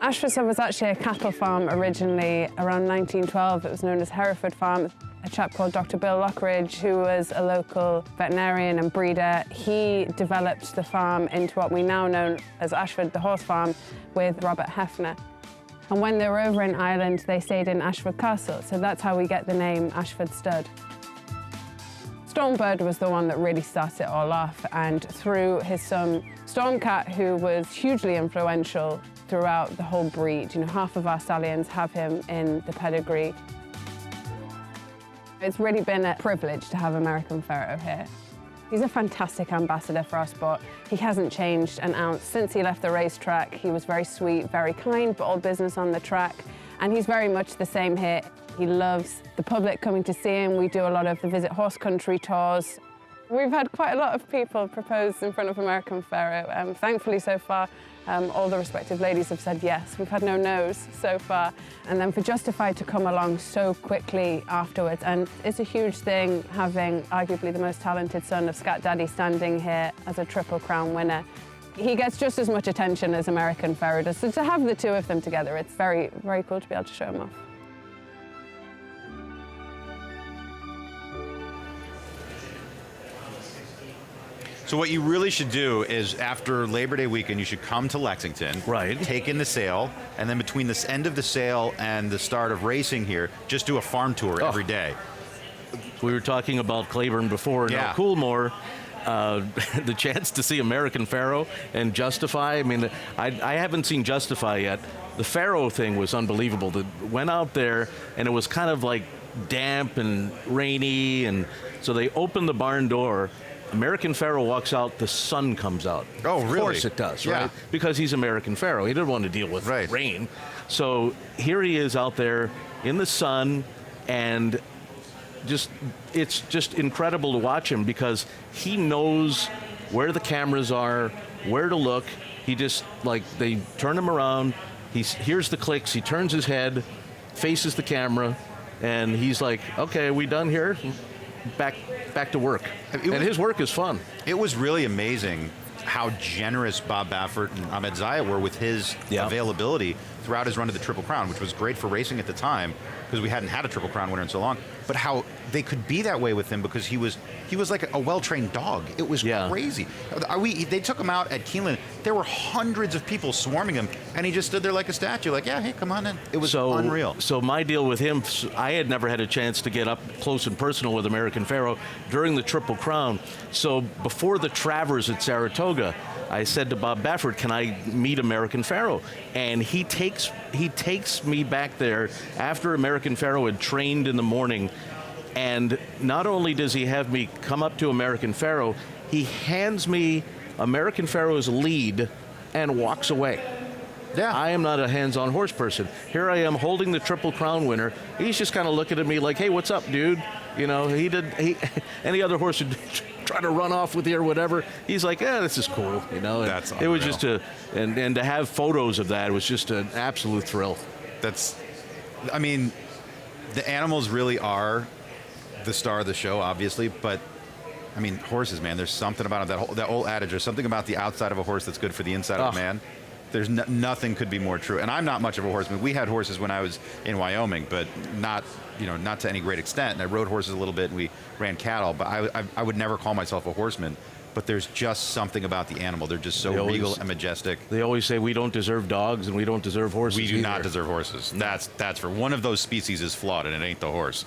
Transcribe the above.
Ashford was actually a cattle farm originally. Around 1912, it was known as Hereford Farm. A chap called Dr. Bill Lockridge, who was a local veterinarian and breeder, he developed the farm into what we now know as Ashford the Horse Farm with Robert Hefner. And when they were over in Ireland, they stayed in Ashford Castle, so that's how we get the name Ashford Stud. Stormbird was the one that really started it all off, and through his son Stormcat, who was hugely influential throughout the whole breed. You know, half of our stallions have him in the pedigree. It's really been a privilege to have American Pharoah here. He's a fantastic ambassador for our sport. He hasn't changed an ounce since he left the racetrack. He was very sweet, very kind, but all business on the track. And he's very much the same here. He loves the public coming to see him. We do a lot of the Visit Horse Country tours. We've had quite a lot of people propose in front of American Pharoah. Thankfully, so far, all the respective ladies have said yes. We've had no no's so far. And then for Justified to come along so quickly afterwards, and it's a huge thing having arguably the most talented son of Scat Daddy standing here as a Triple Crown winner. He gets just as much attention as American Pharoah does. So to have the two of them together, it's very, very cool to be able to show him off. So what you really should do is after Labor Day weekend, you should come to Lexington, right? Take in the sale, and then between the end of the sale and the start of racing here, just do a farm tour every day. We were talking about Claiborne before. Yeah. Now Coolmore, the chance to see American Pharoah and Justify. I mean, I haven't seen Justify yet. The Pharoah thing was unbelievable. That went out there and it was kind of like damp and rainy, and so they opened the barn door. American Pharoah walks out, the sun comes out. Oh, really? Of course it does, right? Yeah. Because he's American Pharoah. He didn't want to deal with rain. So here he is out there in the sun, and it's just incredible to watch him because he knows where the cameras are, where to look. He just, like, they turn him around, he hears the clicks, he turns his head, faces the camera, and he's like, okay, are we done here? Back to work. And his work is fun. It was really amazing how generous Bob Baffert and Ahmed Zayat were with his availability throughout his run to the Triple Crown, which was great for racing at the time because we hadn't had a Triple Crown winner in so long, but how they could be that way with him because he was like a well-trained dog. It was crazy. They took him out at Keeneland. There were hundreds of people swarming him, and he just stood there like a statue, like, yeah, hey, come on in. It was unreal. So my deal with him, I had never had a chance to get up close and personal with American Pharoah during the Triple Crown. So before the Travers at Saratoga, I said to Bob Baffert, can I meet American Pharoah? And he takes me back there after American Pharoah had trained in the morning. And not only does he have me come up to American Pharoah, he hands me American Pharoah's lead and walks away. Yeah. I am not a hands-on horse person. Here I am holding the Triple Crown winner. He's just kind of looking at me like, hey, what's up, dude? You know, any other horse would try to run off with you or whatever. He's like, yeah, this is cool, you know. That's it was just and to have photos of that was just an absolute thrill. I mean, the animals really are the star of the show, obviously, but I mean, horses, man, there's something about them, that old adage, there's something about the outside of a horse that's good for the inside of a man. There's nothing could be more true. And I'm not much of a horseman. We had horses when I was in Wyoming, but not to any great extent. And I rode horses a little bit, and we ran cattle, but I would never call myself a horseman. But there's just something about the animal. They're just so regal and majestic. They always say we don't deserve dogs and we don't deserve horses. We do not deserve horses. That's for one of those species is flawed, and it ain't the horse.